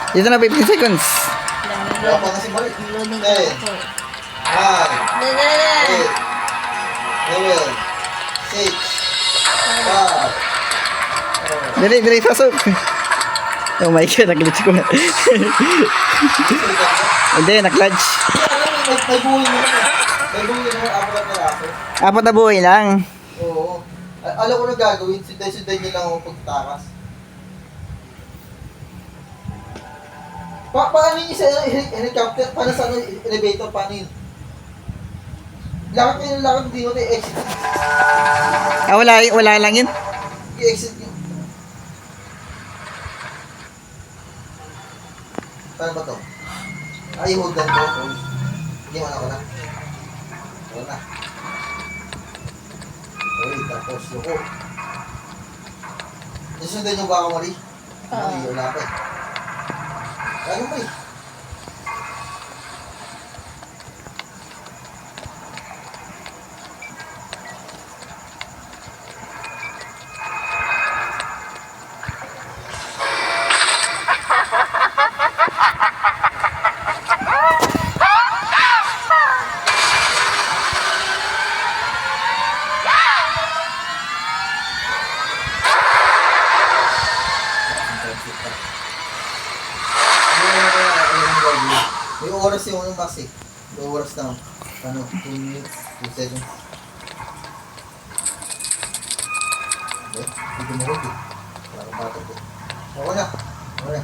Dito na 15 seconds. Wala pa kasi balik. 10, 9, 8, 7, 6, 5, Dali, pasok. Oh my God, nag-glitch ko na. Hindi, nag-clutch. May buhay naman. May buhay naman, apat na raso. Apat na buhay lang. Oo. Alam ko na gagawin, sundan niyo lang ako pagtakas. Paano yung isa helicopter? Paano sa elevator? Paano yun? Lakad kayo ng lakad, hindi mo tayo exit. Wala lang yun. I-exit yun. Paano ba to? Ay, hold on ko. Hindi mo na ko na. Wala na. Okay, tapos yuko. Nasundan yung baka mali? Hindi, wala pa eh. Ano ba eh? May oras yung ano mas eh. May oras na. Ano, 2 minutes, 2 seconds. Hindi mo huli. Parang batok eh. Ako na. Ako na.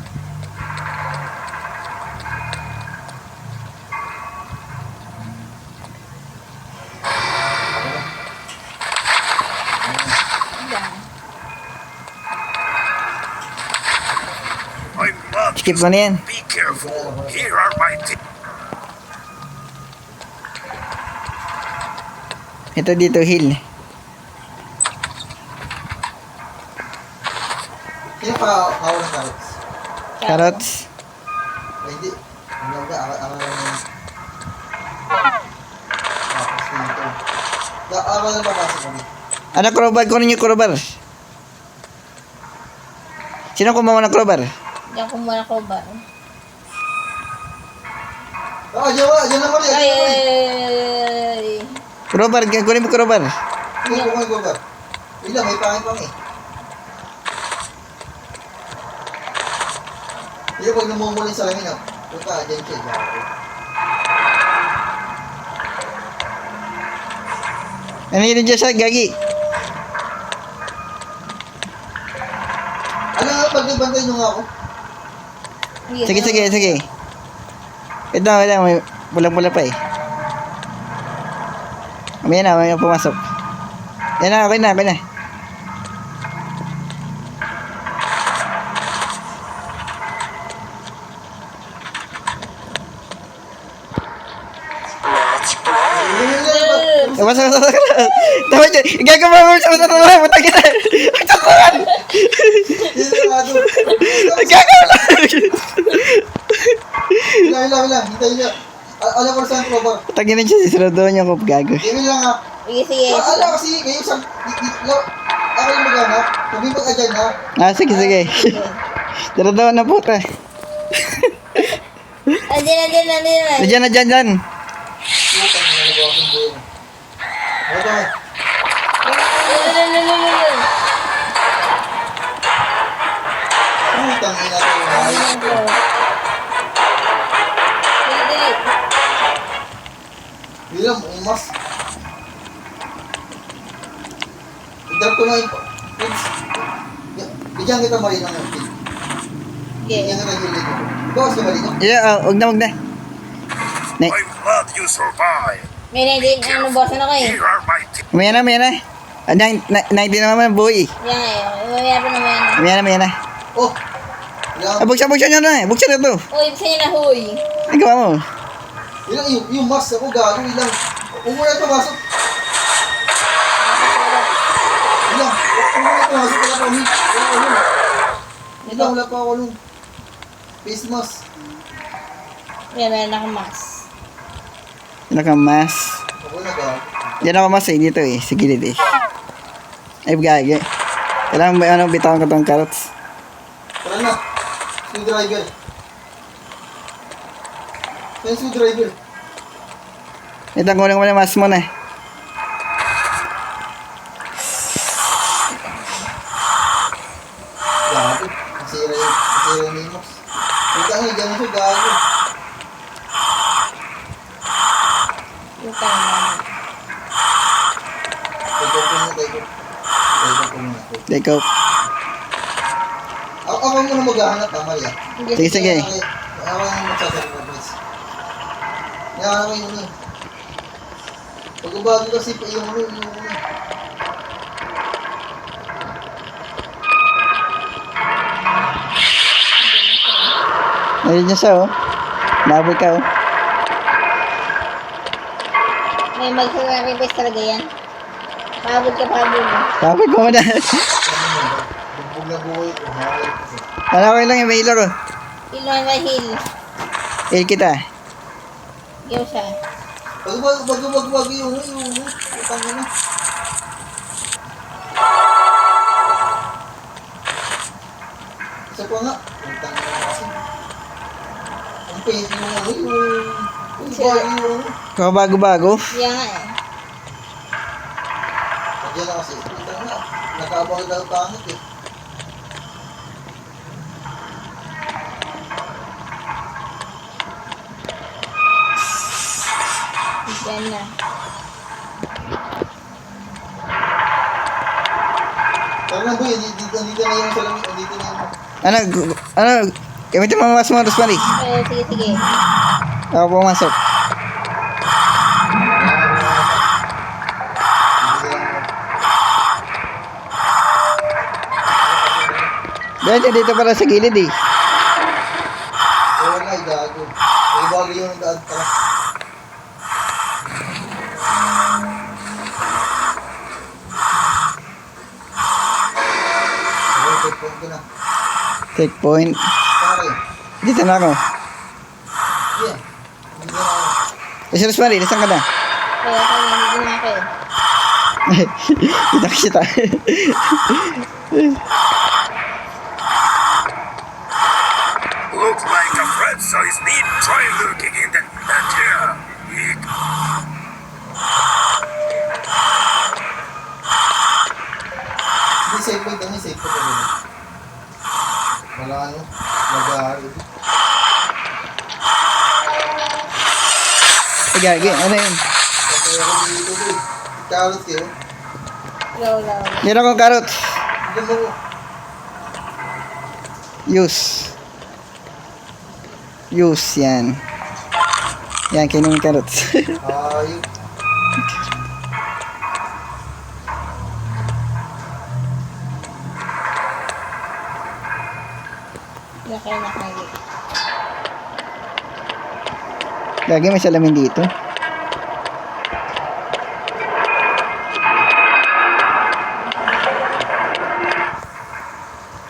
Skip mo na yan. Be careful. Here are my tips. Ito dito, hill. Sino pa hawak ng carrots? Carrots. Ay, hindi. Ano ba? Ako lang yung... Tapos dito. Ako lang ba kasi kami? Ano, crowbar? Kunin yung crowbar. Sino kumuha ng crowbar? Diyan ko muna ko ba? Diyan lang kami. Ay. Crowbar, kunin mo crowbar. Hindi ko kayo ba? Ilang, may pangit eh. Hindi pag namumula yung salamin ah. Punta, dyan siya. Ano yun dyan siya, Gagi? Ano nga, pag-bantay nyo nga ako? Sige. Ito, may pulang-pula pa eh. May pumasok. Yan na, okay na. Masuk. Tama dyan. Gagawa mo siya. Matang kita. Magtataran. Gagawa lang. Ilang. Hintayin niya. Alam ko na saan ko ba? Tagin na siya. Sisiradoan niya ko. Gago. Hindi lang ha. Sige. Alam kasi kayo sa... Ako yung maghanap. Tumipag ka dyan ha. Sige. Siradawan na po ta. Andiyan. Dyan. Putang na nagawa kong buhay. Ano ba? Putang ina ko. Bilang, mas. I-drop ko na yung... Bigyan kita mali ng yung pin. Bigyan kita yung lito. Bawas ka mali no? Yeah, huwag na. I'm glad you survived. May hindi ano boss na ko eh. Here are my tips. May na. 90 naman ang buhay. Yan eh. Mayroon naman. May na. Oh! Ilang, Buksan nyo na. Buksan na to. Uy, bisa niya na huy. Ang gawa mo. yung mas ako gago, ilang. Umuna ito masok. Ilang, umuna ito masok. Wala pa ako nung. Face mask. Yan, meron akong mas. Nakamas. Ako na gago. Yan ako mas dito eh. Sa gilid eh. Ay, gagi. Kailangan ba bitawan ko tong carrots? Tara na. Screwdriver. Yung screwdriver. Ito, kunin mo na mas mo na. Gago. Masira yung Linux. Ito nga, ganun siya gago. Yung tanong. Take off ko muna, take off. Take off ko muna. Take off. Ako muna maghahanap, tama yan. Sige, sige. Ako yung magsasalita, boys. Yan, ako yun eh. Pag-ubago kasi pa yung ano. Ayun niya siya, oh. Laboy ka, oh. May mag-request talaga yan. Pagod ka pagod. Laboy ko muna. Bugbog na buhay ko. Wala ko lang yung mailer, oh. Ilan na heal. Heal kita. Ikaw siya. Pag-ubago yung utang mo na. Isa pa nga. Utang mo na kasi. Ang pain yung ano yung yung Kung bago-bago. Kaya nga eh. Diyan na kasi. Utang na. Nakaabang daw pangit eh. Diyan na. Tara na boy, dito na yung salamin. Dito na yung... Ano, gamitin mo mas mo, Rosemary. Sige, sige. Ako pumasok. Dahil dito pala sa gilid, eh. Oo nga, gago. May bago yung daan pala. Okay, checkpoint ko na. Checkpoint. Saan kayo? Dito na ako. Yeah. Dito na ako. Si Rosemary, nasan ka na? Kaya kaya hindi na ako eh. Kita kasi tayo. Looks like a friend, so it's need try looking in the here. Hindi, safe point kami, safe point kami. Wala ano, mag-aaral. Gagi, ano yun? Kasi ako dito doon. Carrot kayo. Low, low. Meron akong carrot. Diyan mo. Use. Use, yan. Yan, kainin mo yung carrots. Ayun. Laki na kayo. Gagi, may salamin dito.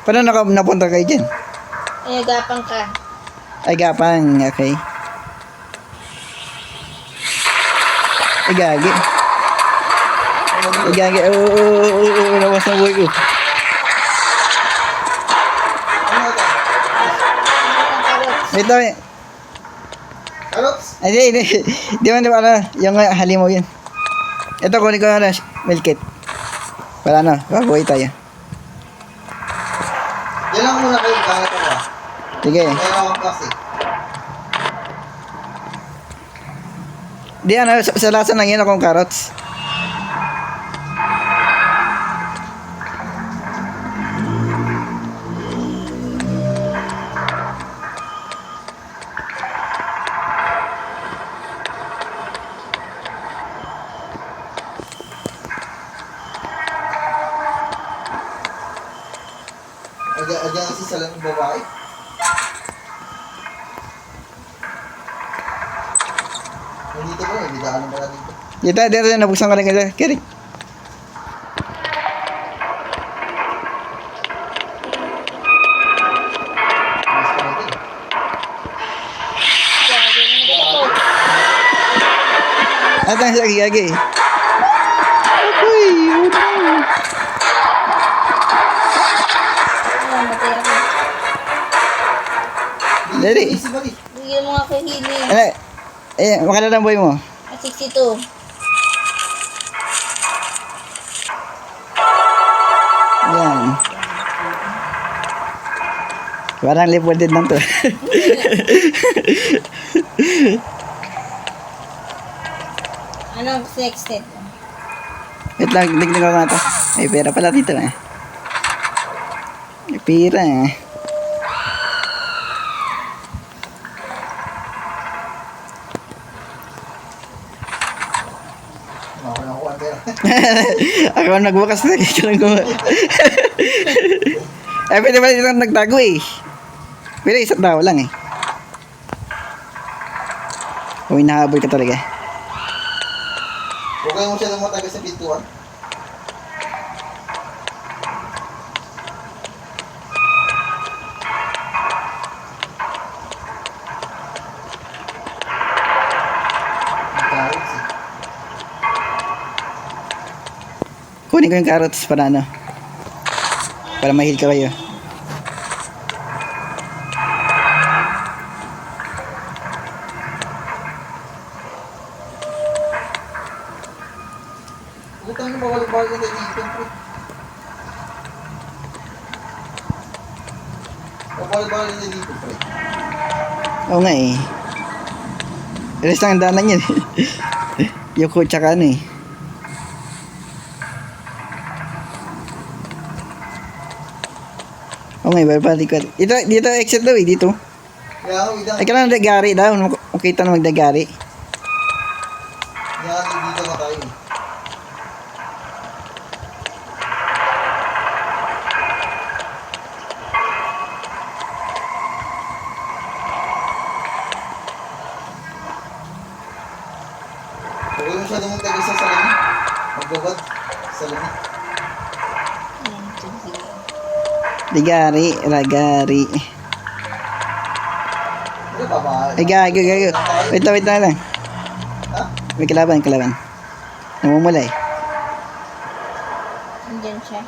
Paano napunta kayo dyan? Eh, gapang ka. Ay, gapang. Okay. Ay, gagi. Ay, gagi. Oo, nawas na buhay ko. Ano ito? Wait lang. Carrots? Ay, hindi. Di man, yung halimaw yun. Ito, kunin ko na milkit. Para ano, babuhay tayo. Yan lang muna kayo, kalat ako ah. Sige. Meron akong kasi. Di ano, sa lasa lang yun akong carrots. Adyan kasi sa lang babae. Nandito ko, may bidaan pala dito. Dito, nabuksan ka rin kasi. Kiri. Mas pa natin. At ang gagi. Uy, Matira ko. Dali. Easy bali. Bigyan mo nga kay Hili. Ano? Eh, makala ng boy mo. 62. Yan. Parang lip-worded lang to. Anong next step? Wait lang, dignan ko nga to. May pera pala dito na. May pera eh. Ako na ako ang pera. Ako ang nagbukas na kaya lang ko. Eh, pwede ba dito nagtago eh. Pero isang tao lang eh. Kung hinahabol ka talaga. Huwag kayo mo siya lumataga sa pintuan. Carrots eh. Kunin ko yung carrots para ano. Para mahil ka kayo. Utang yung bawal-bawal yung dito, pre. Bawal-bawal yung dito, pre. Oo nga eh. Rest lang ang danan yun. Yung coach tsaka ano eh. Oo nga eh, balik ko. Dito exit daw eh, dito. Kaya ako, idang. Ay ka lang nagdagari daw. Makita na magdagari. Kaya dito na tayo eh. Huwag mo siya lumataga sa salamin. Magbabad. Salamin. Ligari, ragari. Ano ba ba? Ay gago. Wait lang. Ha? May kalaban. Namumula eh. Andyan siya.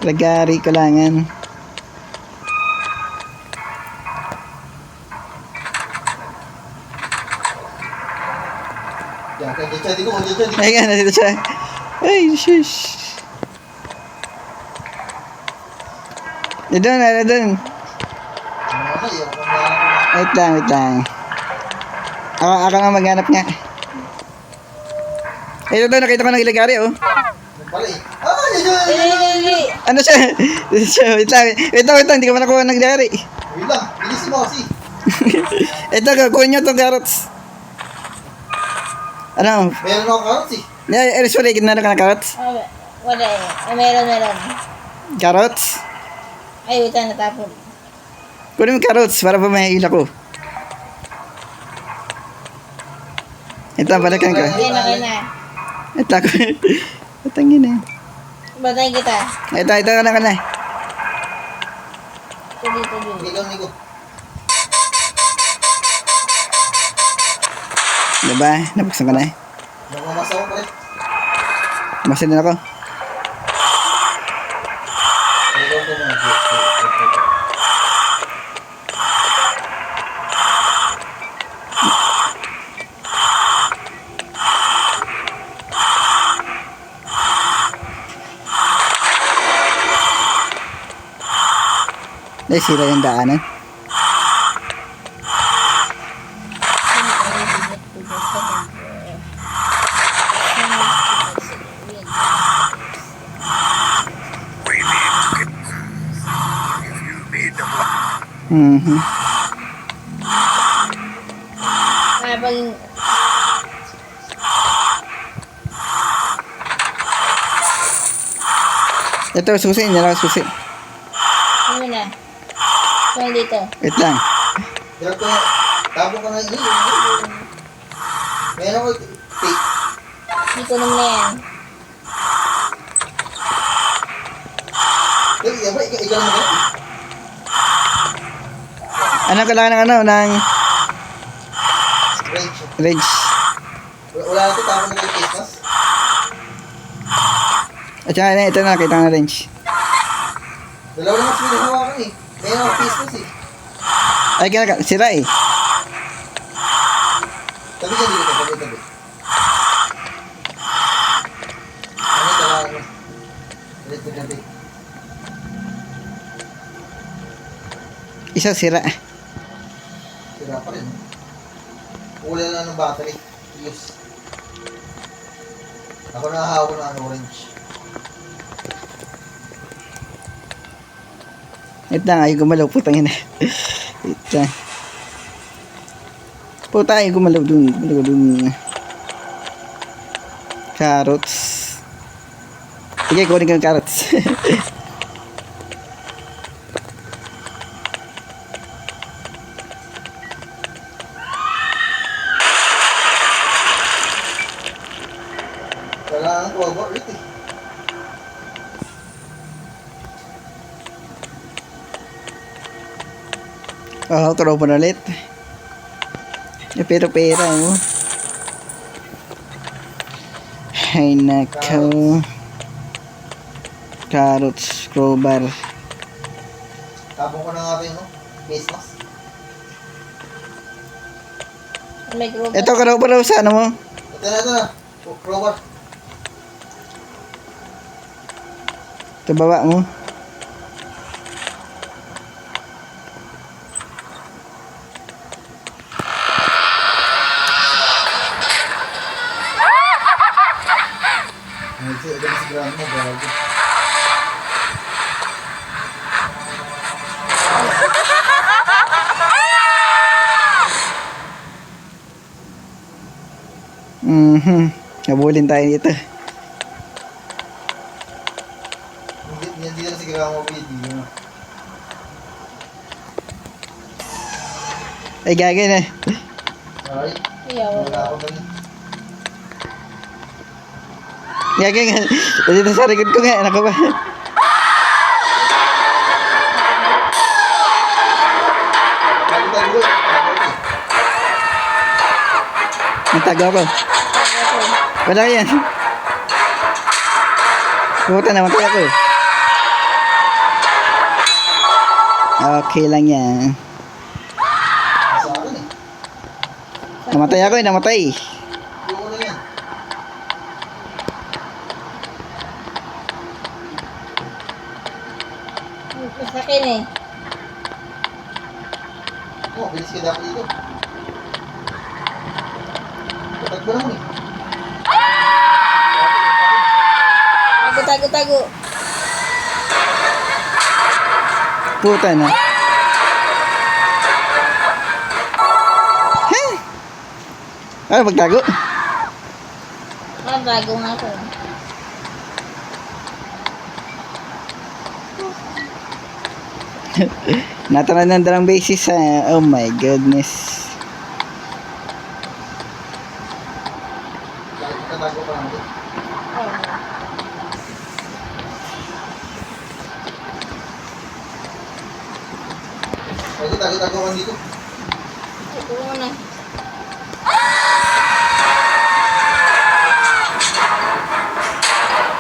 Ragari, kulangan. Diyan, di ko. Ay nga, nandito siya. Ay, shush. Doon. Wait lang. Ako nga maghanap nga. Ito nakita ko ng ilagari oh. Dili. Ano siya? Wait lang, hindi ko pa nakuha ng ilagari. Wait lang, bilisin mo kasi. Ito, kukuha nyo itong carrots. Ano? Meron ako carrots eh. Sorry, ginawa ka ng carrots? Oh, wala eh. Ay, meron. Carrots? Ay, wait lang, natapon. Kunin mo carrots para pa mahihil ako. Ito, balikan ko. Okay na. Ito ako. Patangin eh. Batayin kita. Ito ka na. Ito dito. Nico. Diba? Nabuksan ko na eh. Nagmamasa ko pre. Masin din ako. Ikaw ko muna. Dahil sila yung daanan. We need to get. If you need the blood, Mhm. Habang Ito, susi. Nila susi. ano na? Ito dito. Wait lang. Direct ko na. Tabo ko na yun. Meron ko tape. Dito naman na yan. Ikaw naman ganun. Ano kailangan ng Spray. Range. Wala na ito, tapos na yung face mask. At saka ito na, kita na range. Dalawa lang mas pinahawakan eh. Mayroon ako face mask eh. Ay, sira eh. Tabi dyan dito, tabi. Ano ito lang ano? Gabi. Isa sira. Sira pa rin. Wala na ng battery. Use. Ako nakahawak na ang orange. Ito na, ayaw gumalaw. Putang ina. Ito. Puta, ayaw gumalaw dun. Gumalaw dun. Carrots. Sige, kunin ko yung carrots. Kailangan ko wag ulit eh. Oo, tropa na ulit. Pero pera mo. Ay, nako. Carrots, crowbar. Tapon ko na nga rin, no? Face mask. May group. Ito, crowbar daw sa ano mo. Ito na. Crowbar. Ito, baba mo. Ito na si Grandma, bago. Nabulin tayo dito. Hindi na si Grandma video. Ay, gagay na. Ay, Ayaw. wala ako ba niya. Gagay nga. Dito sa record ko nga. Anak ko ba? Tago. Natago ako. Wala yan. Puta, namatay ako. Okay lang yan. Sa akin eh. Namatay ako eh, namatay. Yung ulo yan. Sa akin eh. Oh, bilis ka dapat dito. Patagbo naman eh. Tago. Puta na. Heh! Ano, magtago? Bago nga ako. Natanan ng dalang basis sa... Oh my goodness. Tatago pa naman. Oh. Pwede tago-tago ka dito. Ito muna.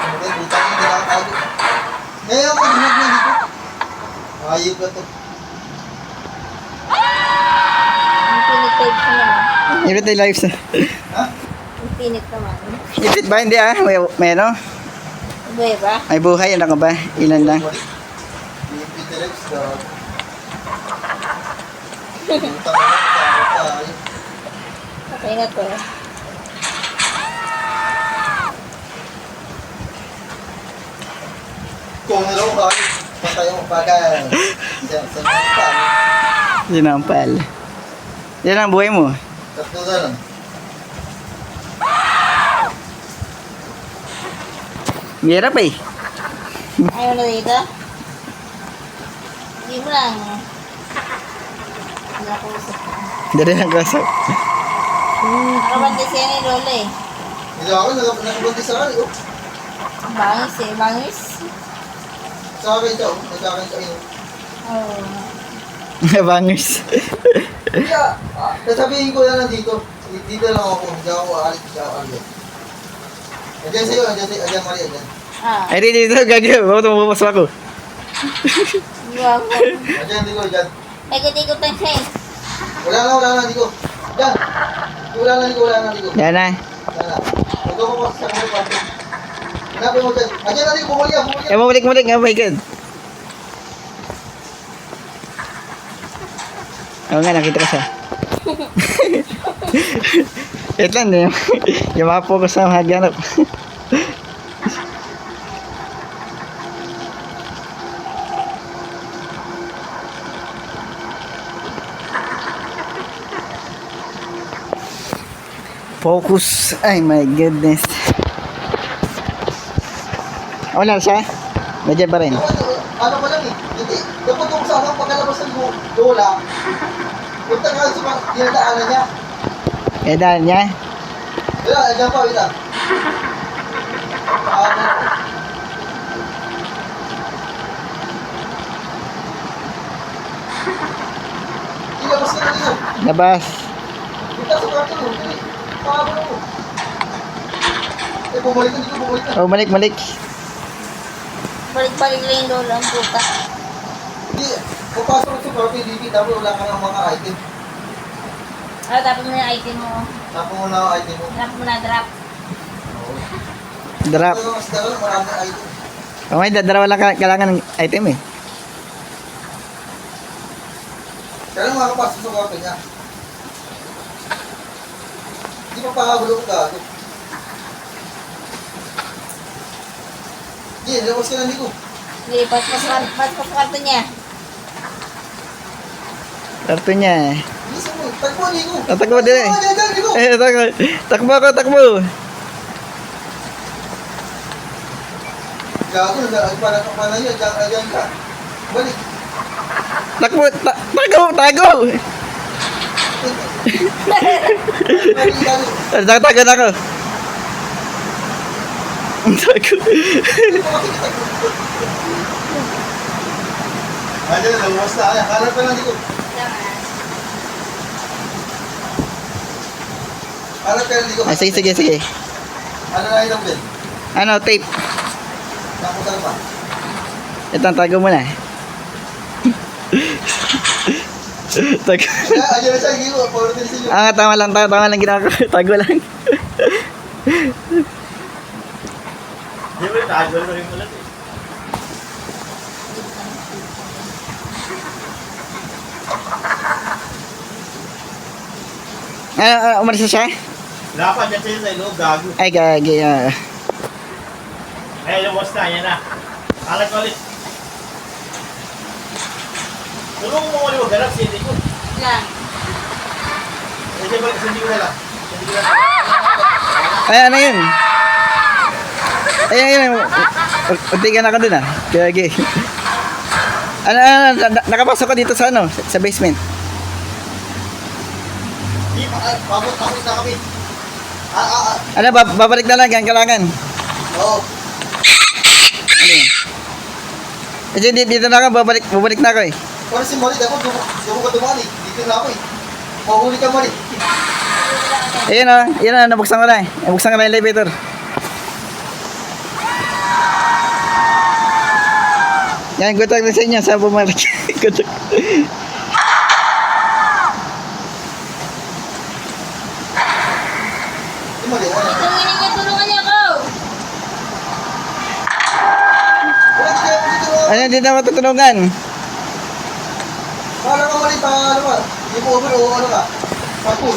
Okay, buta ka, hindi nakatago. Ngayon, pag-hinag na dito. Ayop ka to. Infinite type naman. Ipit ay lives na. Ha? Infinite naman. Ipit ba? Hindi ah. May ano? Iba ba? May buhay. Ano ka ba? Ilan lang? Yung Peter X, dog. Buta ka na, tayo. Okay na to. Kung nalaw ka, patay mo pagka. Sa mga pa. Sinampal. Yan ang buhay mo. Tatlo na lang. Hirap eh. Ayaw na dito? Hindi mo lang. Wala ko usap. Dali lang kaso. Nakaban kasi yan ni Lola eh. Hindi ako, nakabunti sa akin. Oh. Bangis eh. Bangis. Sa akin siya, nagkakin siya yun. Oh. Bangers. Kaya, sasabihin ko na lang dito. Dito lang ako. Hindi ako aalis. Hindi ako aalis. Ayan sa'yo. Ayan Mari. Ayan. Ah, Ay, dito, gagawin. Bakit tumapasok ako? wow. Ayan, Digo. Ayan. Ikot-ikot lang siya eh. Wala na, Digo. Ayan. Wala na, Digo. Yan na. Wala na. Ito ko po sa mga parte. Hanapin mo dyan. Ayan na, Digo. Bumalik. Eh, bumalik. Oh my God. Oo nga, nakita ko siya. Wait lang, yung mga focus na maghanap. Focus. Ay, my goodness. Wala siya? Medyo pa rin. Ano pa lang eh. Hindi. Dapat kung saan ang pagkalabas ng lola, punta ka sa dinadaanan niya. Eh, dahil niya. Wala, ayan pa, wala. Ilabas ka na dito. Labas. Punta sa kwarto mo. Dili. Pahabol mo. Eh, bumalik na dito, bumalik na. Oh, balik. Balik-balik lang yung lola ang puta. Hindi. Papasok ka sa kwarto, hindi. Tapos wala ka ng mga item. Ah, tapos mo yung item mo. Tapos mo na ang item mo. Drop mo na, drop. Drop. Ito, mas dalawa, maraming item. Oh, may dalawa lang kailangan ng item eh. Kaya lang makapasok sa kwarto niya. Hindi pa pahabol ko gago. Hindi, labas ka na dito. Hindi, pas kwarto niya. Karto niya eh. Bilisan mo, tagpo, Nico. Tatakbo din eh. Diyan, Nico. Takbo ako, takbo. Gago, para na yun, diyan ka. Balik. Takbo, tago. Balik, gago. Tago na ako. Tago. Diyan, laluwas na. Ay, harap ka lang, Nico. Harap ka lang, Nico. Ah, sige. Ano na item din? Ano, tape. Nakutan pa. Ito, tago mo na. Tago. Ayan na siya, Nico. Paulitin sa inyo. Ah, tama lang ginawa ko. Tago lang. Di ba tago na rin ulit eh. Umalis na siya? Dapat dyan sa'yo sa ilog, gago. Ay, gagi. Eh, lumos na, yan na. Alag ko ulit. Tulungan mo ulit maghanap si hindi ko. Lang. Hindi ko na lang. Ay, ano yun? Ayun. Untigan ako dun ah. Gagi. Nakapasok ka dito sa ano? Sa basement. Di, pabot na kami. Babalik na lang, kailangan. Oo. Ano yun? Kasi dito na ako, babalik na ako eh. Pero si Molly, dapat dumo ka dumali. Dito na ako eh. Mahuli ka, Molly. Ayun o, nabuksan ko na eh. Nabuksan ko na yung elevator. Yan, good luck na sa inyo sa bumalik. Good luck. Si Molly, ano? Tulungan niya ako. Wala ka kaya mo dito. Ano, hindi na matutulungan. Paano ka, Molly, pa ano ka? Hindi mo over o ano ka? Parkour.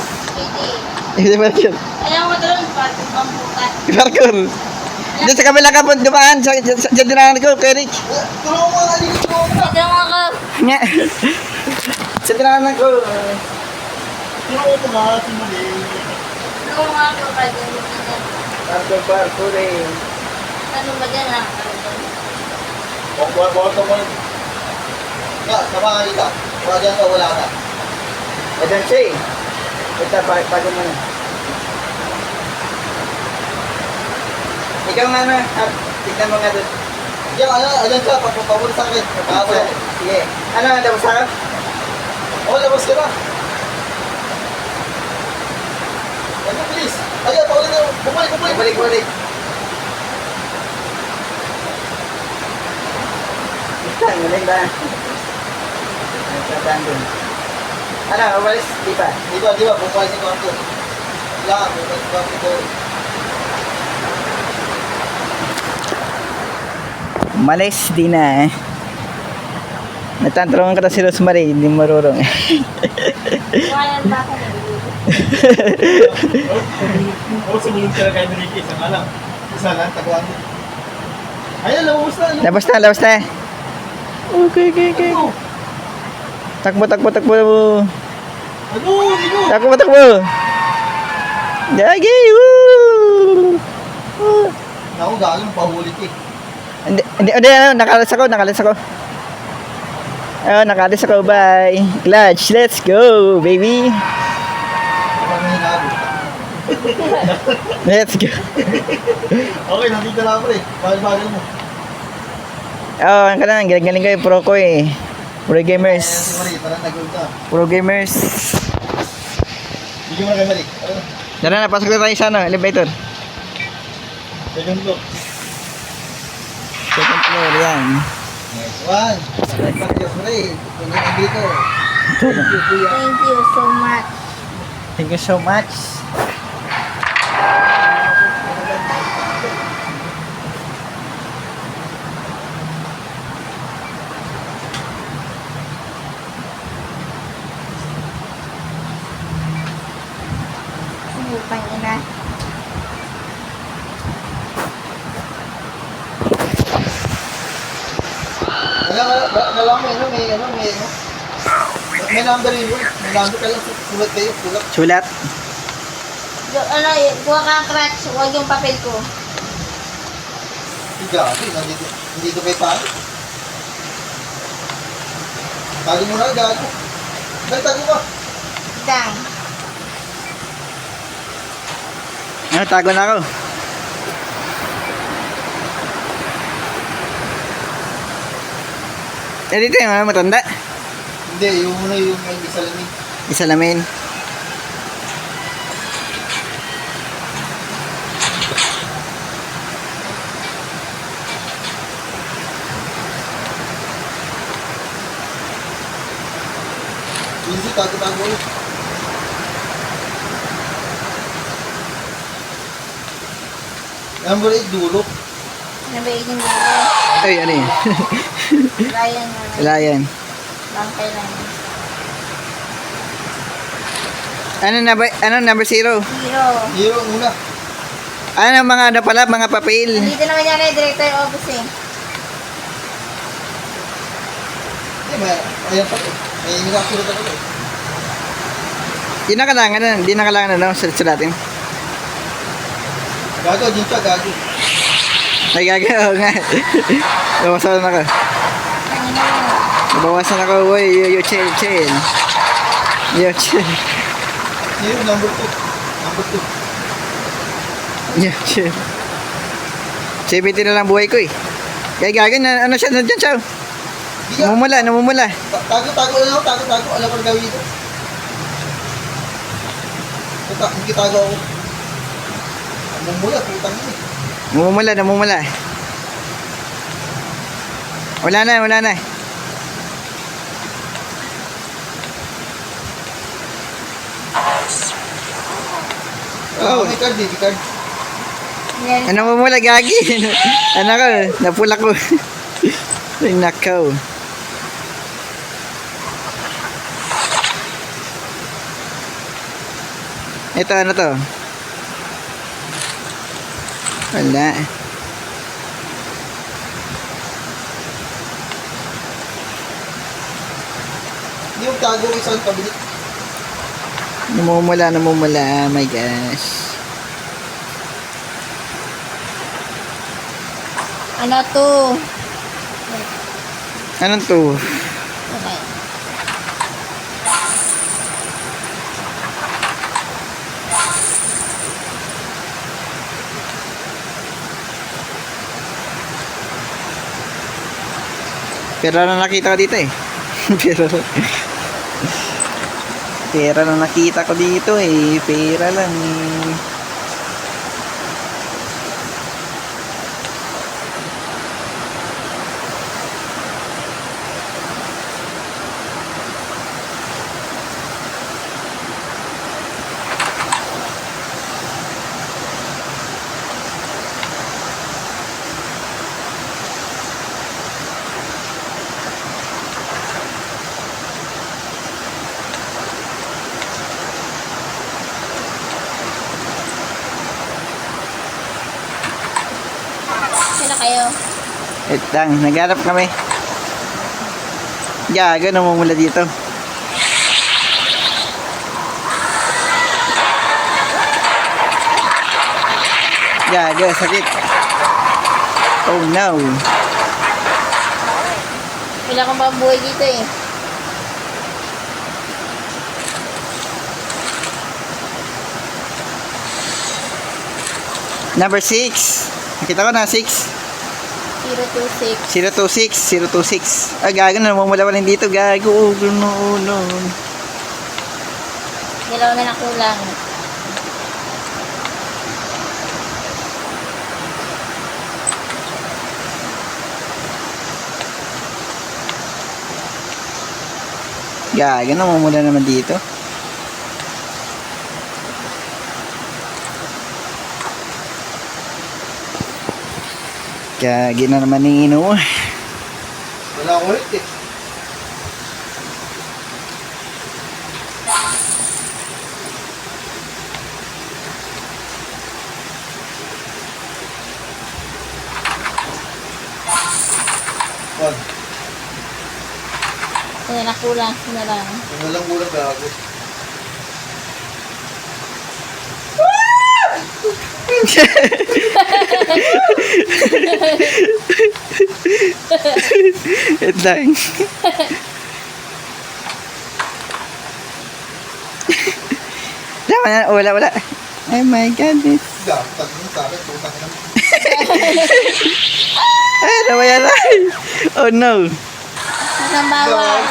Hindi ba yun? Ayaw mo tulungan, parang ang puta. Parkour. Diyan sa kabila ka po, dumaan. Diyan dinaan ko, kay Rick. Tulungan mo nga, hindi ko tulungan mo. Tulungan ako. Nga. Sa dinaan ko. Tulungan ko mga si Mali. Tulungan ako. Parkour eh. Ano ba dyan ha? Buwan ko mo. Nga, samahan ka. Wala dyan ka, wala ka. Adan siya eh. Ito, bago mo na. Ikaw nga na. Tignan mo nga doon. Diyan, ayan ka, pagpapabuli sa akin. Pagpapabuli. Sige. Ano, labas ako? Oo, labas ka na. Ayun, paulit na. Bumalik. Ang galing ba? Nagsataan dun. Ano, umalis? Di pa. Di ba, bumalik si Kwarto. Kailangan, bumalik si Kwarto. Umalis, di na eh. Nagtantrungan ka na si Rosemary, hindi marurong. Iwanan ba ako na? Oo, sumunod ka na kay Enrique. Isa nga lang. Isa lang, taguan mo. Ayun, lumabas na. Labas na. Okay. Ano? Takbo. Ano? Takbo. Gagi! Woo! Ako, galang, pahulit eh. Hindi, nakalis ako. Nakalis ako, bye. Clutch, let's go, baby. Kapag may hinabi. Let's go. Okay, nandito na ako eh. Bagal mo. Ang kanan, galing ko yung pro ko eh. Pro Ayan si gamers. Marie, parang nag-gold ka. Pro gamers. Bigyan mo na kay Marie. Ano? Tara na, pasok na tayo sa elevator. Second floor. Second floor, yan. Next one. Salamat kayo, Marie. Kunin ang dito. Thank you, kuya. Thank you so much. Thank you so much. Putang ina. May number yun. May number ka lang. Sulat kayo. Sulat. Buha ka ang crutch. Huwag yung papel ko. Hindi ko kayo tayo. Tago mo na, gago. Dahil tago ka. Dang. Tago na ako. Dito yung matanda. Hindi, yung muna yung may salamin. Isalamin. Easy, tago-tago ulit. Number 8, dulo. Nabaigin mo. Ay, ano yun? Ryan na. Wala yan. Bangkay lang. Ano number 0? Zero. Hero muna. Ano mga mga papel? Nandito naman yan kay Director Office eh. Ayan pa eh. May nakasulot ako eh. Di na kailangan sulatin. Gago, din siya, gago. Ay, gagawa nga. Bawasan ako. Tangina mo. Bawasan ako, boy. Yo, chill. Yo, chill. Hero, number 2. Yo, chill. 70 na lang buhay ko eh. Kaya gagawin, ano siya, nandiyan siya. Namumula. Tago lang ako, tago. Alam ko na gawin ito. Hindi tago ako. Namumula, putang yun eh. Namumula. Wala na. Oh, may card. Yan. Namumula, gagi. Ano ko, napula ko. Ay, nakaw. Ito, ano to? Wala. Yung tago ko isang kabinet. Namumula. Oh my gosh. Ano to? Anong to? Okay. Pera na nakita ko dito eh. Pera na nakita ko dito eh. Pera lang eh. kayo. Wait lang, nagharap kami. Gago, namumula dito. Gago, sakit. Oh no. Wala kang pambuhay dito eh. Number 6. Nakita ko na 6. 026. 026. Ah, gago na namumula pa rin dito. Gago. Oh, no. Dalawa na nakulang. Gago, namumula naman dito. Gagi na naman ng ino. Wala akong ulit eh. Wag. Kaya nakulang na lang. Yung walang kulang gago. Wait lang. Wala. Oh my goodness. Gapag mo sa akin, putang ina mo. Ay, nawala. Oh no. Isang bawas.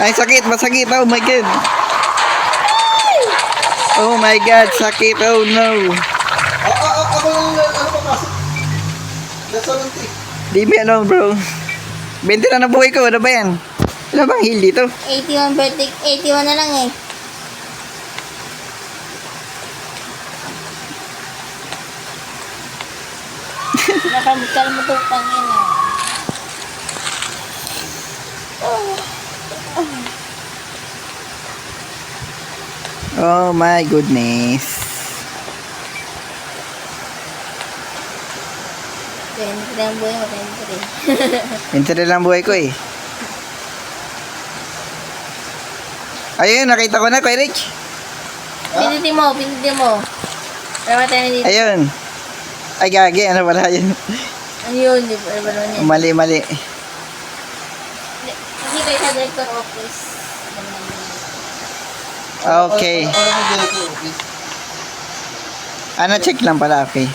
Ay, sakit, masakit. Oh my god. Oh my god, sakit. Oh no. Ako lang, ano pa pasok? Nasa lunti. Di me alone, bro. 20 na nabuhay ko. Ano ba yan? Wala bang heal dito? 81 vertic. 81 na lang eh. Nakamutang yun ah. Oh my goodness. 23 ang buhay mo, 23. 20 lang buhay ko eh. Ayun, nakita ko na, Kuya Rich. Pindutin mo. Para matay na dito. Ayun. Ay, gagi. Ano pala yun? Ano yun? Di ba? Ano ba naman yan? Mali. Hindi kayo sa director office. Okay. Ano mo dito, please? Ano, check lang pala. Okay.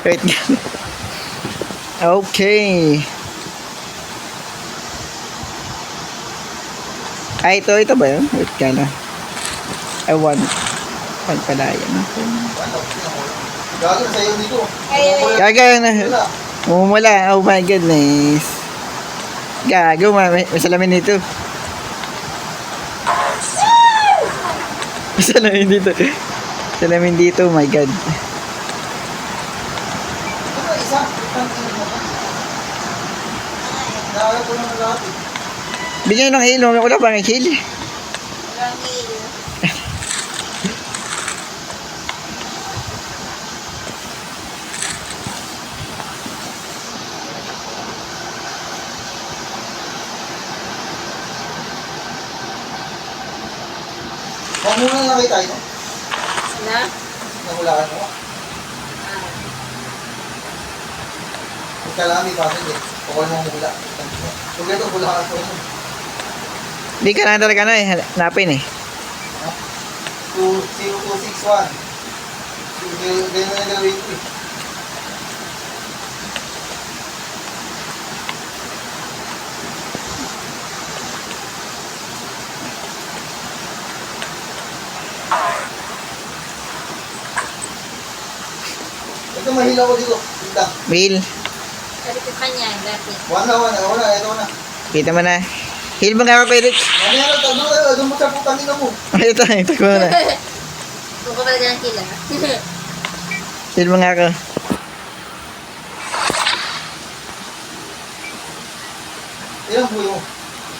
Wait. Okay. Ay, ito ba yun? Wait ka na. I want. One pala yan. Gago, sa'yo dito. Gago na. Mumula. Oh my goodness. Gago, may salamin dito. Salamin dito. Salamin dito, oh my god. Ano, isa? Naalam ko naman lahat eh. Bigyan ng heal. Wala pa ng heal. Walang heal. Huwag muna nakita ito. Na? Nahulaan mo. Huwag ka lang, may pasig eh. Huwag mo hula. Huwag ito, hulaan ko yun. Hindi ka na talaga na eh. Hanapin eh. 0261. Ganyan na nagawin ko eh. Ito mahila ko dito. Tinda. Heal. Sabi ko kanya, gratis. Wala, ito na. Kita mo na. Heal mo nga ako, Kuya Rich. Mamaya na, tagno tayo. Doon mo sa putang ina mo. Ito ko na. Kung kapal ka ng kila. Heal mo nga ako. Ilang buhay mo?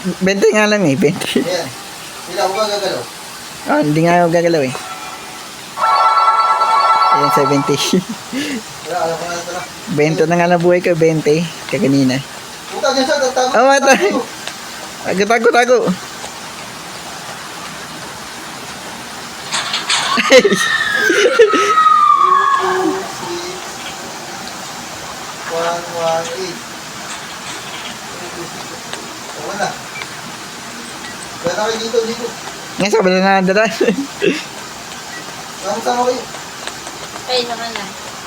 20 nga lang eh, 20. Ayan. Sila, huwag kang gagalaw. Oh, hindi nga ako gagalaw eh. Ayan, 70. Wala, alam ko na ito na. 20 na nga lang buhay ko, 20. Kaganina. Puta, dyan siya, tago. Oh, ito. Tago. Okay na. Kaya na kayo dito. Nga, sa kabila na dadaan. Sama-sama kayo. Ay, naman na.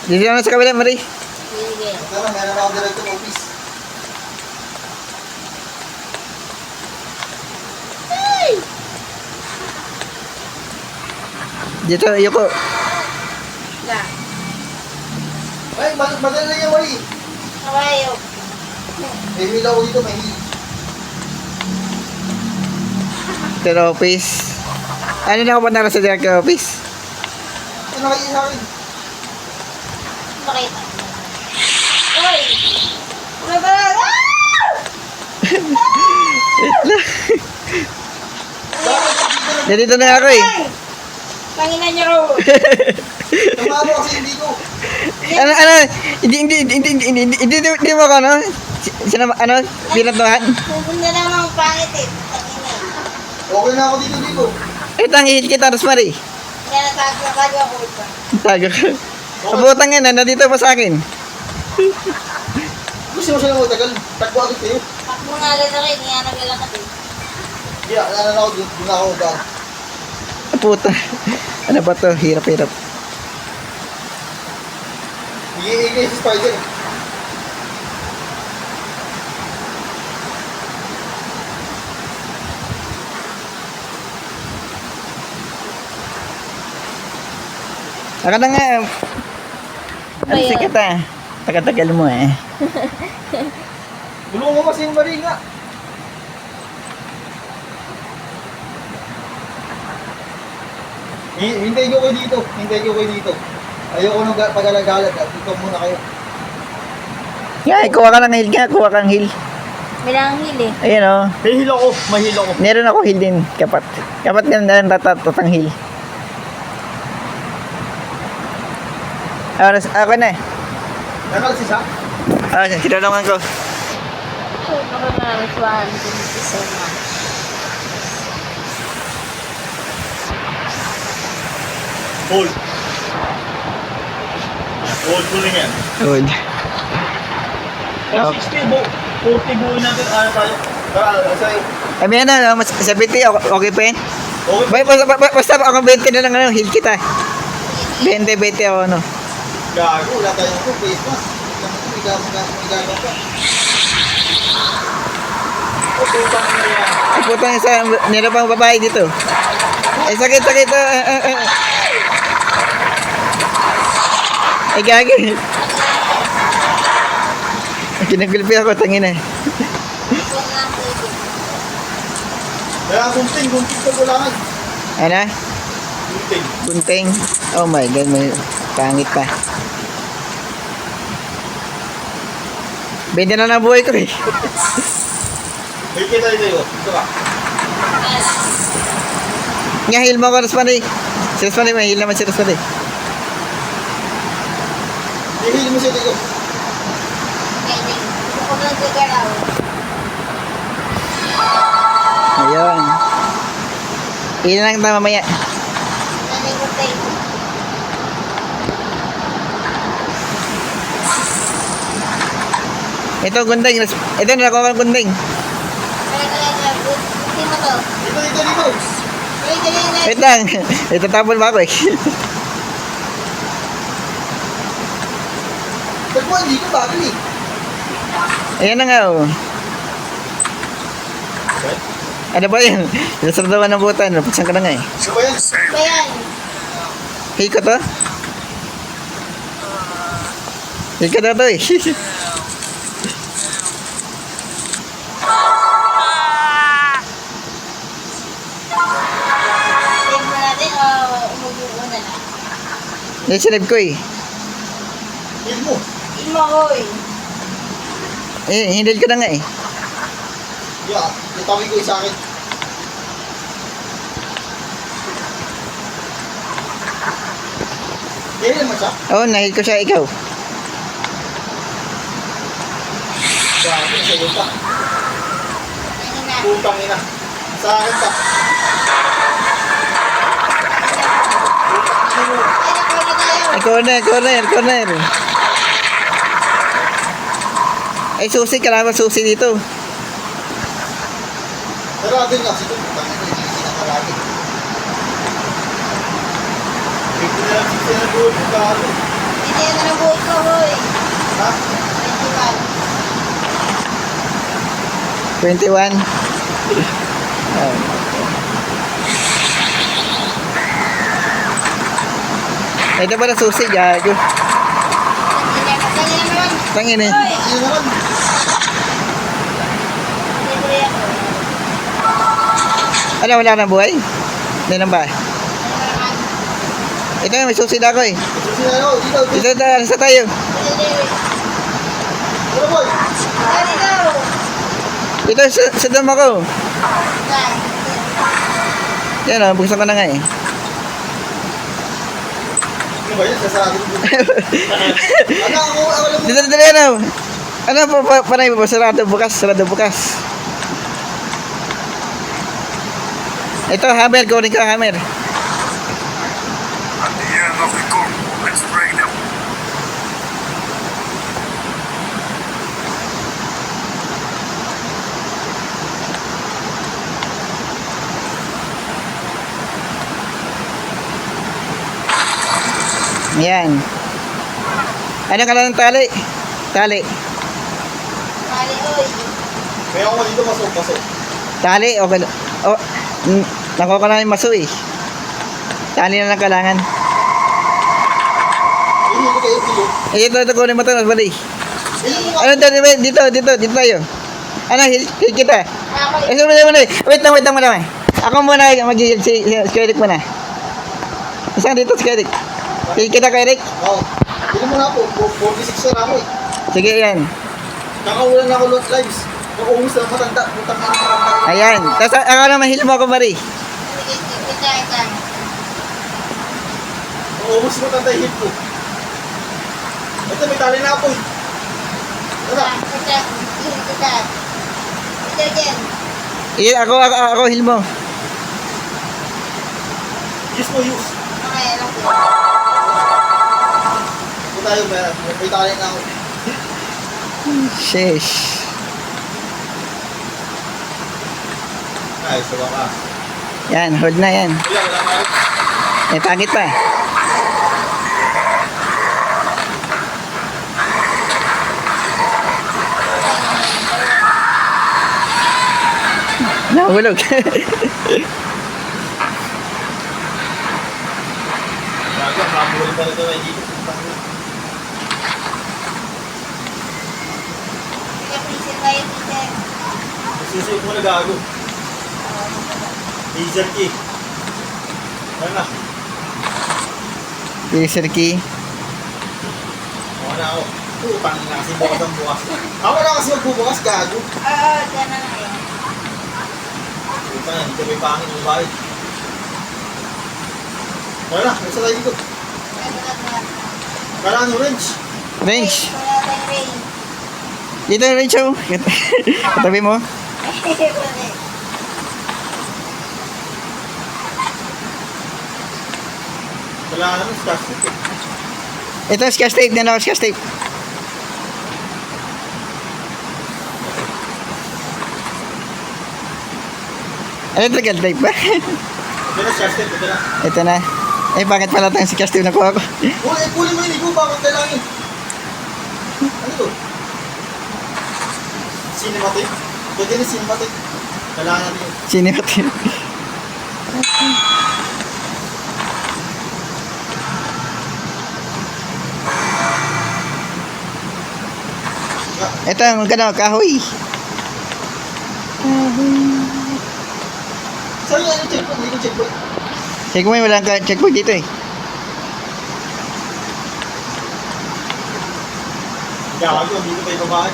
Dito na sa kabila, Marie. Sige. Tara, meron ako director office. Dito, yuko. Na. Ay, madali lang yan, Wally. Kawayo. May hila ko dito, may hila. Director office. Ano na ako pa nara sa director office? Ano kayo sa akin? Makita. Uy! May balag! Ah! Dito na ako eh. Ay! Panginan niyo raw. Tumalo kasi hindi ko. Ano, hindi mo ako, ano? Sino, ano, pinatuhan? Pupunta namang pangit eh. Panginan. Okay na ako dito. Ito ang ihil kita, Rosemary. Kaya natagkakalo ako ito. Tago. Kabutang yan, nandito pa sa akin. Gusto mo siya lang magtagal. Tagpo agad kayo. Takbo nga agad ako eh. Hindi nga naglalakad eh. Hindi, alala na ako doon na ako daan. Puta. Ano ba to? Hirap. Iigay si Spider. Ako na nga. Ano si kita? Tagal mo eh. Bulong mo kasi yung mali nga. Hintay ko kayo dito. Ayoko nang pag-alagalag. Dito muna kayo. Nga, kuha ka ng heal nga. Kuha kang heal. Bilanghil eh. Ayan o. Hihil ako, mahil ako. Meron ako heal din. Kapat ganun na tatang heal. Ako na eh. Nakalasis ha? Sinulungan ko. Baka na-reswan. Isa na. Hold. Hold ko lang yan. Good. Pag 60 bu, 40 buuin natin, ano tayo? Tara, sa'yo. Ay, may ano, mas 70, okay pa yun? Okay, Basta ako 20 na lang, ano, heal kita. 20 ako, ano. Gago, wala tayong po. Face mask. Igagaw pa. okay, paano na yan? Ay, putang isa, nila pang babae dito. Ay, sakit. Ay, gagi. Kinagulpi ako, tangina. Kaya kunting ka kulangan. Ano? Gunting. Gunting. Oh my God, may pangit pa. Benda na ng buhay ko eh. May kita dito. Dito ka. Nga, heal mo ko, Rosemary. Si Rosemary, may heal naman si Rosemary. Ihil mo siya dito. Gusto ko nang gagalaw. Ayun. Heal lang tayo mamaya. Nanay ko tayo. Ito, gunding. Ito, nakuha ko gunding. Kaya. Buti mo to. Dito. Kaya. Wait lang. Itatapon ba ako eh? Tagpo, hindi ko bagal eh. Ayan na nga oh. Ano ba yun? Nasardawan ng butan. Napagsan ka na nga eh. Ano ba yan? Bayan. Heal ko to? Heal ko to eh. Save mo natin o umubuo na lang. Yan sinave ko eh. Ihil mo. Ilmo ko eh. Eh, hinil ko na nga eh. Yeah, itawin ko yung sa akin. Ganyan naman siya. Oo, nahit ko siya, ikaw. Grabe, sa'yo pa. Ayun na. Putang ina. Sa akin pa. Ay, corner. Ay, susi, kailangan susi dito. Sarado nga. Sige, putang ina. Hindi nakalagi. Ito na lang siya na doon. Bago. Hindi yan na ng buhok ko, hoy. Ha? 21. 21. Ito pala susi, gago. Ganyan naman. Tangin eh. Hoy, Ano naman? libre ako. Ano, wala na buhay? Hindi na ba? Ano naman? Ito, may susi na ako eh. Susi na ako. Dito. Dito, alisa tayo. Dito. Ano boy? Dito, sundan mo ako. Saan? Yan o, buksan ko na nga eh. Ano ba yun? Sasarado ko. Ano ako lang mo. Dito, yan o. Ano pa, panay mo? Sarado bukas. Ito, hammer. Kunin ko hammer. At the end of the court, let's break them. Yan. Ano ka lang ng tali? Tali. Mali, hoy. Kaya ako dito pasok. Tali, okay. Oh, nakuha ko na yung maso eh. Tali na lang kailangan. Hindi ko kayo pilo. Ito, kunin mo ito. Bali. Hindi mo Ano, dito tayo. Ano, hit kita. Ako, Wait lang muna. Ako muna, mag-heal si Eric muna. Isang dito si Eric. Hit kita kay Eric. Oo. Hindi mo na po. 46 na ako eh. Sige, yan. Nakaulan ako lot lives. Nauumis na matanda. Putang ina. Ayan. Tapos ako naman, heal mo ako, Marie. kita. Nauumis na matanda yung hip ko. Ito may tali na ako eh. Tara. Kita. Detergent. Ako, heal mo. Use. Okay, alam ko. Ito tayo, may tali na ako. Sheesh. Ay, sa wakas. Yan, hold na yan. Wala ako. Eh, pangit pa. Nahulog. Gago, habulin pa rin ito ay dito. Kaya freezer kayo, freezer. Susunod mo na gago. Laser key. Ano na? Laser key. Ako na ako. Putang ina kasi bukas ang bukas. Ako na kasi magbubukas gago. Oo, dyan na nga yan. Putang ina, dito may pangin mo bakit? Ano na? Nasa tayo dito. Kala ano wrench? Range. Wala tayong range. Dito yung range, oh. Katabi mo. Wala naman scotch tape eh. Ito, scotch tape. Yan ako, scotch tape. Electrical tape ba? Ito na scotch tape, ito na. Ito na. Eh, bakit pala tayong scotch tape nakuha ko? Kunin mo yun, ikaw bakit kailangan? Ano to? Cinematic? Pwede na cinematic. Kailangan natin yun. Cinematic. Ito, magkano, kahoy. Saan yung checkpoint? Hindi ko checkpoint. Checkpoint, wala kang checkpoint dito eh. Gago, dito pa yung babae.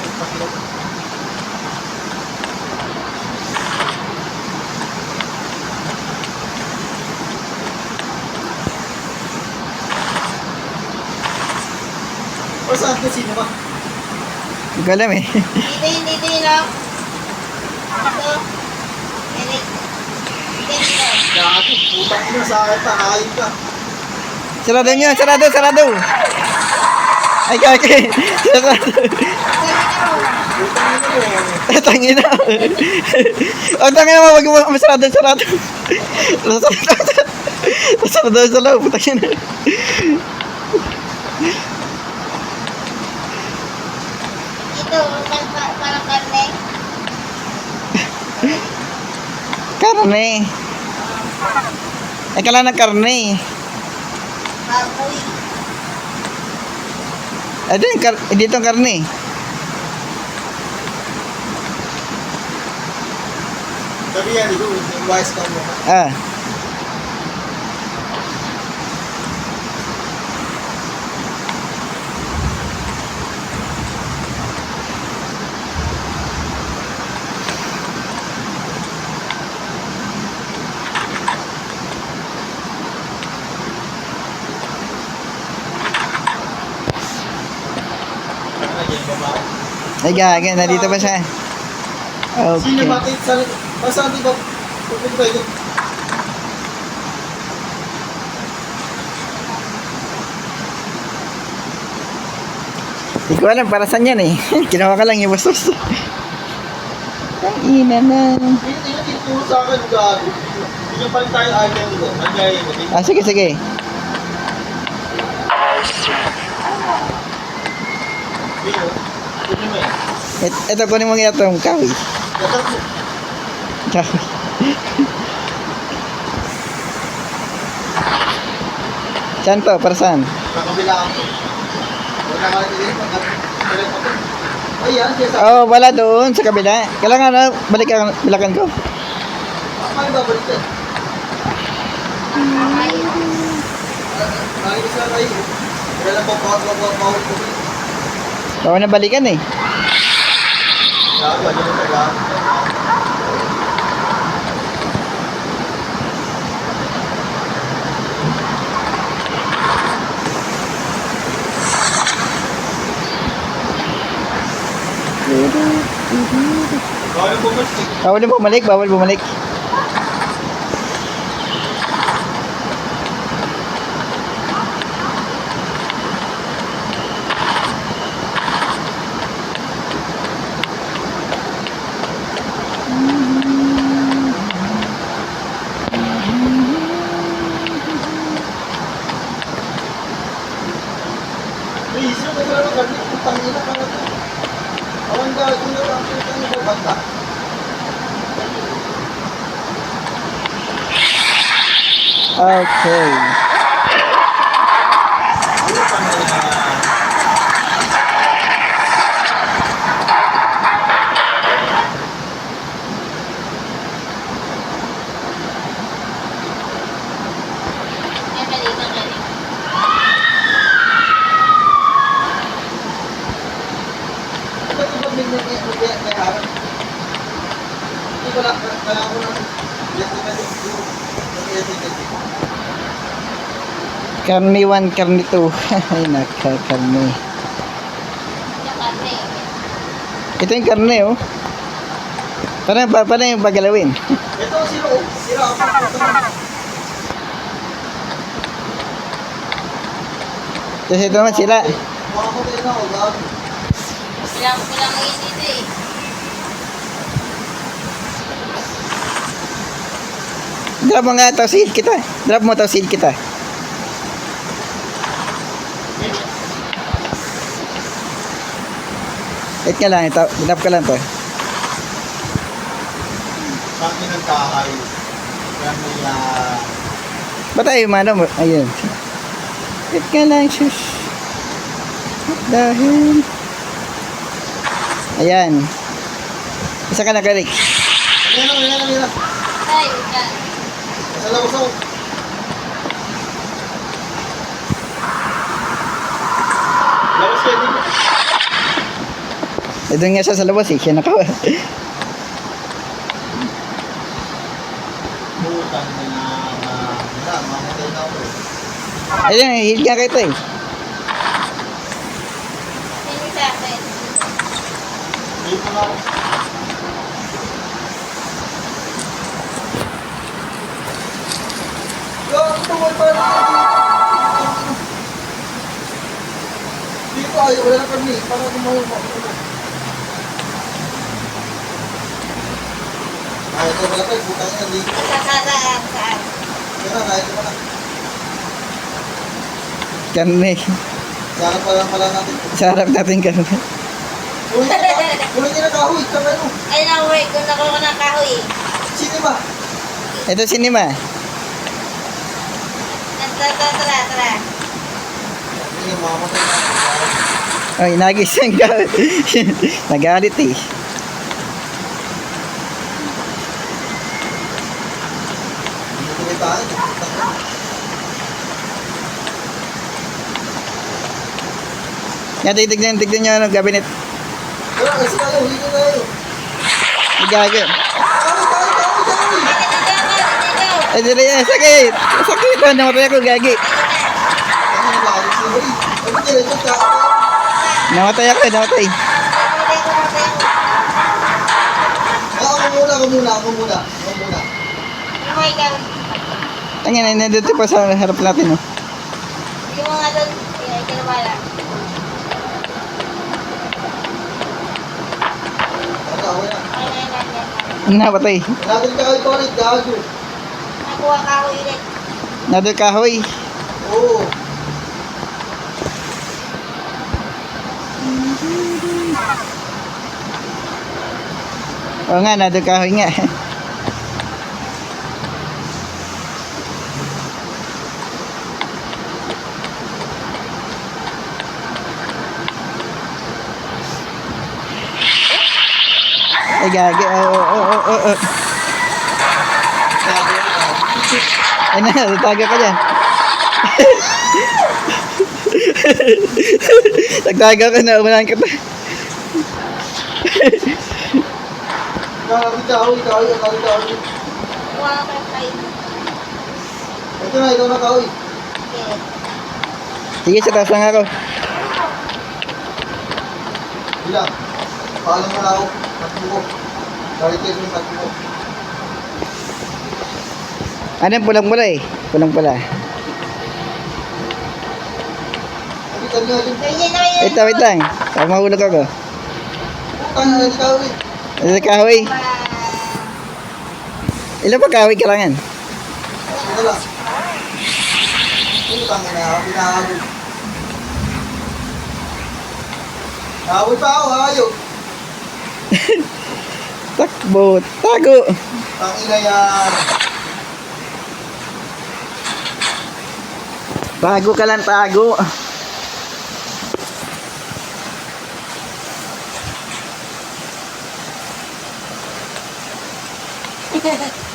Pa saan ko sino ba? Hindi ko alam eh. Dito yun, oh. Ito. Eric. Dito. Dati, putang ina sa akin, takayin ka. Sarado nyo, sarado. Ay, kaki. Sarado. Sabi ka mo. Putang ina mo. O, tangin mo, wag mo sarado. Sarado. Putang ina. Ito, parang karne. Karne. Ay, kala ng karne. Baboy. Ay, dito ang karne. Sabi yan, ito, yung wise ka mo. Ah. Ay, gaga. Nandito ba siya? Okay. Cinematic, saan di ba? Pupunta ito. Hindi ko alam para saan yan eh. Kinuha ka lang yung bastos. Ang ina na. Hindi ituro sa akin, gago. Hindi nyo palit tayo item ko. Nandiyan yun. Ah, sige. Dito. Dito mo yan. Ito, kunin mo nga itong kahoy. Dapat mo. Kahoy. Saan to? Para saan? Nakabila ako. Wala ka rin din. Pagkakilit mo to. Ay, yan. Siya sa Oh, wala doon sa kabila. Kailangan na balikan ko. Ay, babalik yan. Nakikis lang kayo. Kaya lang po, bawal ko. Bawal na balikan eh. Gago, ano yung taga? Bawal bumalik. Bawal bumalik. May isip ko talaga kami. Putang ina ka na to. Awan dahil kung nalang putang ina ba banda? Okay. Putang ina. Ay, mali. Ba't iba may harap? Hindi ko lang, kailangan ko lang. Karne 1, karne 2. Ay, nakakarne. Yung karne. Ito yung karne oh. Paano yung bagalawin? Ito, sira ako. Kasi ito naman sila. Makamatay na ako, gago. Kulang ngayon dito eh. Drop mo nga ito, seal kita. Drop mo ito, seal kita. Wait nga lang ito. Drop ka lang to. Sa akin ang kahay. Kaya may Ba't tayo mano mo? Ayun. Wait nga lang, shush. Dahil... Ayan. Isa ka na, Karik. Ayan. Ay, ka. Sa labas ako. Labas kayo dito. Ito nga siya sa labas eh. Siya nakawa. Butang na wala, mamatay na ako. Ayun, heal nga kayo ito eh. Dito na ako. Tumal pa na. Dito ay, wala na kami. Para kumain mo. Ay, ito wala kayo. Butang yan dito. Saan? Kaya na, ito pala. Karne. Sarap pala natin. Sarap natin karne. Kunin niya na kahoy. Tsaka ano. Ay, na-work. Kung nakuha ko ng kahoy. Sino ba? Ito sinima. Tara. Hindi nga mamamatay na. Ay, nagising ka. Nagalit eh. Hindi ko may tayo. Yan, tignan nyo ano, gabinet. Tara, kasi tayo. Huli tayo. Nagaga. Kahoy! Ay, dili yan. Sakit. Sakit. Namatay ako, gagi. Ano na ba? Ano ba? Ano diretso ka? Namatay ako, namatay. Ako muna. Oh my God. Ang yan, nandito pa sa harap natin, oh. Hindi mo nga doon. Kaya kinabala. Ako na. Ay. Namatay. Natin kahoy pa ulit. Gago. Nakuha kahoy ulit. Nadal kahoy. Oo. Oo nga, nadal kahoy nga. Ay, gagi. Oo. Ay na, nagtaga ka dyan. Nagtaga ka na, umalaan ka pa. Kahoy. Nakuha ko ng kahoy. Ito na kahoy. Okay. Sige, sa taas lang ako. Bilang. Paalam mo na ako. Takbo ko. Kahit kayo yung takbo ko. Ano yung pulang-pula eh? Pulang-pula. Kapitan nyo yung Wait lang. Para mahulog ako. putang na yung kahoy. Nadal kahoy. Ilan pa kahoy kailangan? Ito lang. Putang na ako. Pinahabol. Nahabol pa ako. Ayaw. Takbo. Tago. Ang ina yan. Tago ka lang, tago.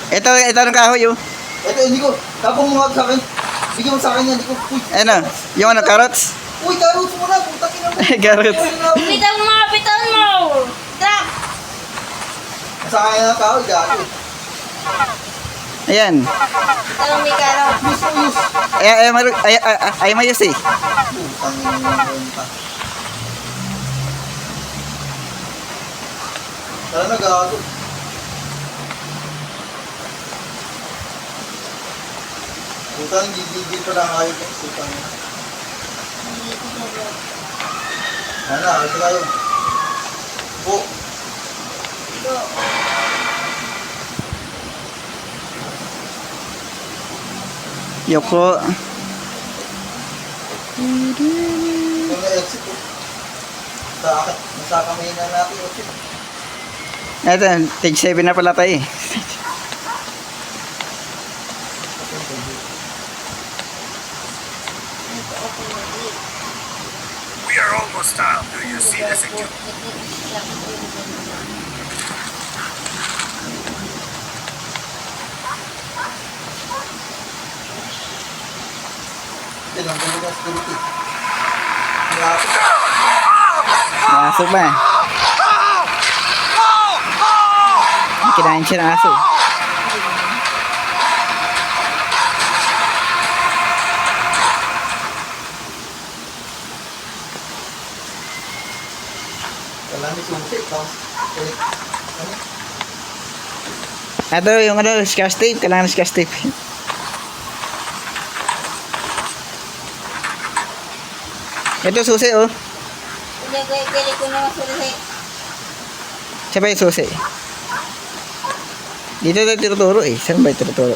Ito ng kahoy, oh. Ito, hindi ko. Tapong mo nga sa akin. Bigyan mo sa akin yan. Hindi ko. Uy. Ano? Yung ano, carrots? Uy, carrots mo na. Putang ina mo. Carrots. Bitawan mo! Stop! Sa akin na kahoy. Gago. Ayan. Bitawan mo karo. Ay, mayos eh. Putang ina mo. Tara na, gago. Putang gigigil pa lang ayaw ko. Putang ina. Ano, ito tayo. Po. Yoko. Yung na-exit ko. Nasa kamay na natin. Okay. Ito, tig 7 na pala tayo eh. We are almost out. Do you see the security? Ito lang, gano'n na security. Malapit. Aso pa. Kinain siya ng aso. Kailangan may susi. Tapos, ulit. Ano? Ito yung ano, scotch tape. Kailangan ng scotch tape. Ito susi oh. Pili ko na masulit. Siya ba yung susi? Dito tayo tinuturo eh. Saan ba yung tinuturo?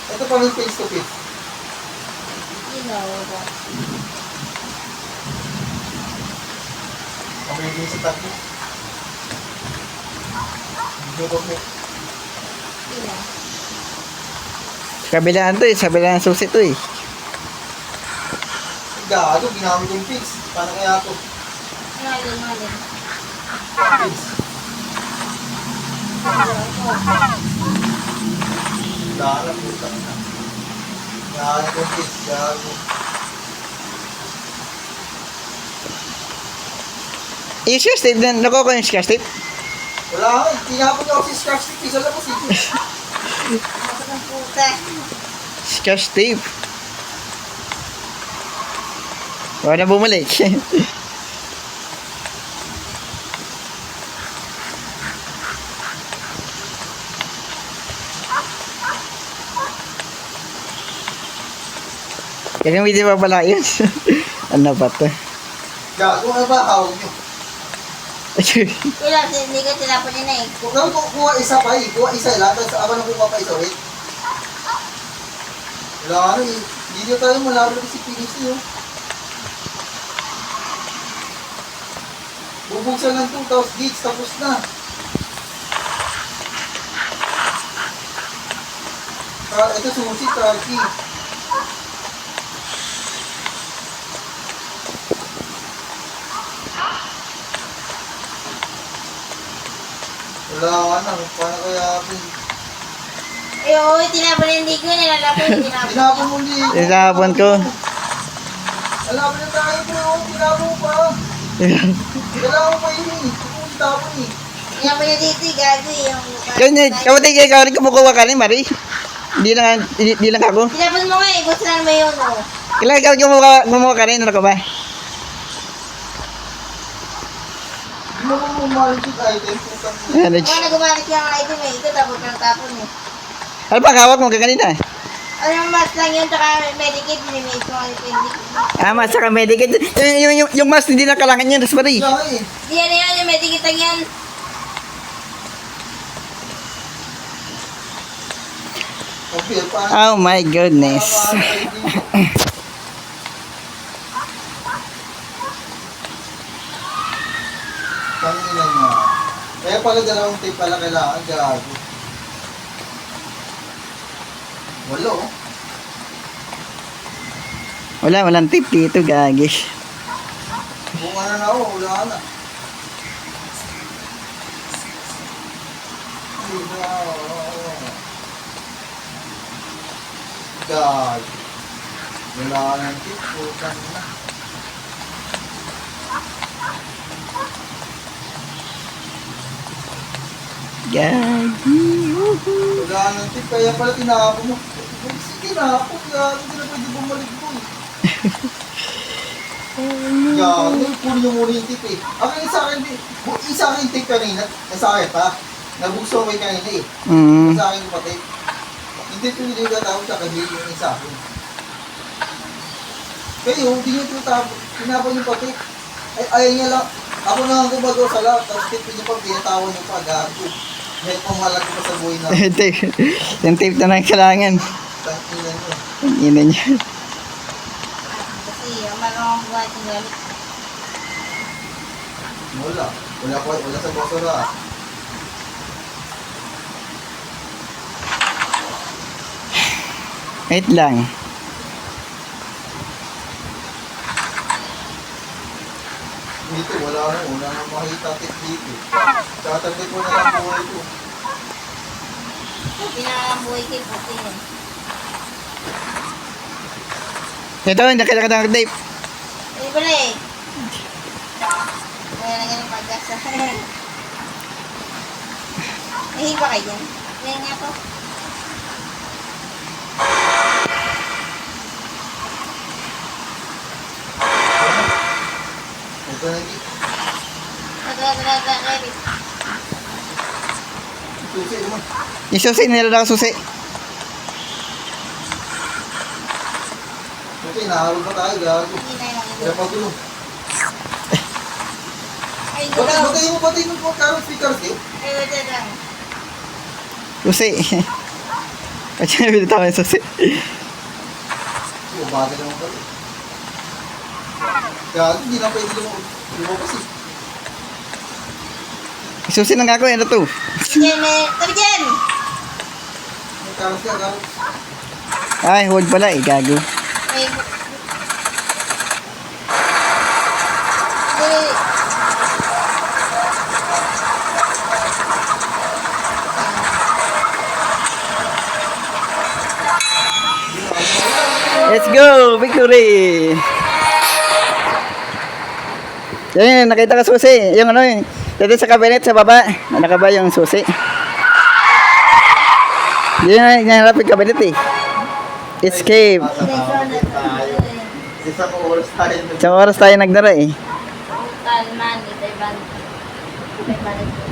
Ito pa yung face to face. Okay, din sa tatlo. Video ko mo. Sa kabilaan to eh. Sa kabilaan susi to eh. Gago, ginamit yung fix. Paano kaya ito? Malin. Fix. Gago, puta na. Gago yung fix. Gago. Yung scotch tape din. Nakuha ko yung scotch tape. Wala nga, tinapon niyo ako si scratch tape. Isa lang kasi. Masok ang puta. Scotch tape. Wala na bumalik. Kaya hindi pa pala yun. Ano ba to? Gago, ano ba hawag niyo? Wala, hindi ko tinapon yun eh. Kung naman kukuha isa pa eh. Kuha isa lang. Tapos ako nang kukuha pa isa. Wait. Wala ano eh. Hindi nyo tayo malaro si finish niyo. Bubuksan lang 2 tapos gates. Tapos na. Ito susi, turkey. Wala ka na. Paano kaya ako? Eh, oo, tinapon yung hindi ko. Nilalapon yung tinapon. Tinapon mo hindi. Tinapon ko. Alam na tayo bro. Tinapon mo pa. Kailangan mo pa yun eh. Kung tinapon eh. Tinapon yung dito eh, gago eh. Yung Kanya, kapatid kayo ikaw rin kumukuha ka rin, Mari. Hindi lang ako. tinapon mo nga eh, gusto lang mo yun oh. Kailangan ikaw kumukuha ka rin, ano ka ba? Hindi mo mamalit yung item. Putang mo. Ano, Kung na gumamit yung item eh, ito tapos ng tapon eh. ano pa hawak mo kaganina? Ano mas lang yun, tsaka medikit, minimate mo ang pending. Mas saka medikit. Yung mask hindi na kailangan yan, Mari. Wala eh. Di yan yan, yung medikit lang yan. Okay, paano? Oh my goodness. Pangina niya. Kaya pala dalawang tape pala kailangan. Gago. Wala oh. Walang tip dito, gagi. Kung ano na ako, wala na. God. Wala nang tip. Putang na. Gagi. Wala nang tip. Kaya pala tinapon mo. Sige na ako. Gago. Hindi na pwede bumalik ko eh. Gago. Puro yung muna yung tip eh. Ang sa akin, isa akin yung tip kanina. Sa akin pa. Nabukso ko yung kanina eh. Sa akin yung patip. Hindi ko hindi yung tatawag sa kanina yung isa akin. Kayo, hindi nyo tinapon yung patip. Ay, ayaw niya lang. Ako na ang gumagawa sa lahat. Tapos tip nyo pa, pinatawan nyo pa. Gago. May pumalag ko pa sa buhay na. Yung tape na lang kailangan. Tanginan nyo. Ina niya. Kasi marunong buhat yung gamit. Wala. Wala sa basura. Wait lang. Dito, wala nang makita tip dito. Tatagay ko na lang buhay ko. Pinakabuhay kayo, puti yun. Ito, nakita ka ng tape. Hindi pala eh. Kaya na ganun pag-asa. Nahiba kayo dyan. Ngayon nga po. Ito na dito. Susi naman. Yung susi, nilalala ko susi. Susi, naharap na tayo. Gago. Kaya pagulong. Ay, Batay mo po carrot speakers eh. Ay, wait lang. Susi. At siya pinita ko yung susi. Oh, bagay naman pala. Gago, hindi na pwede lumabas eh. Yung susi ng ako, ano to? Diyan, tabi dyan! May carrot ka, carrot. Ay, hold pala eh, gago. Ay, Let's go! Victory! Yan, nakita ka susi. Yung ano yun. Dito sa cabinet sa baba. Nakaba yung susi. Yan, nahanap yung cabinet eh. Escape. Isang oras tayo. Sa oras tayo nagdara eh. Kalman, ito ibang.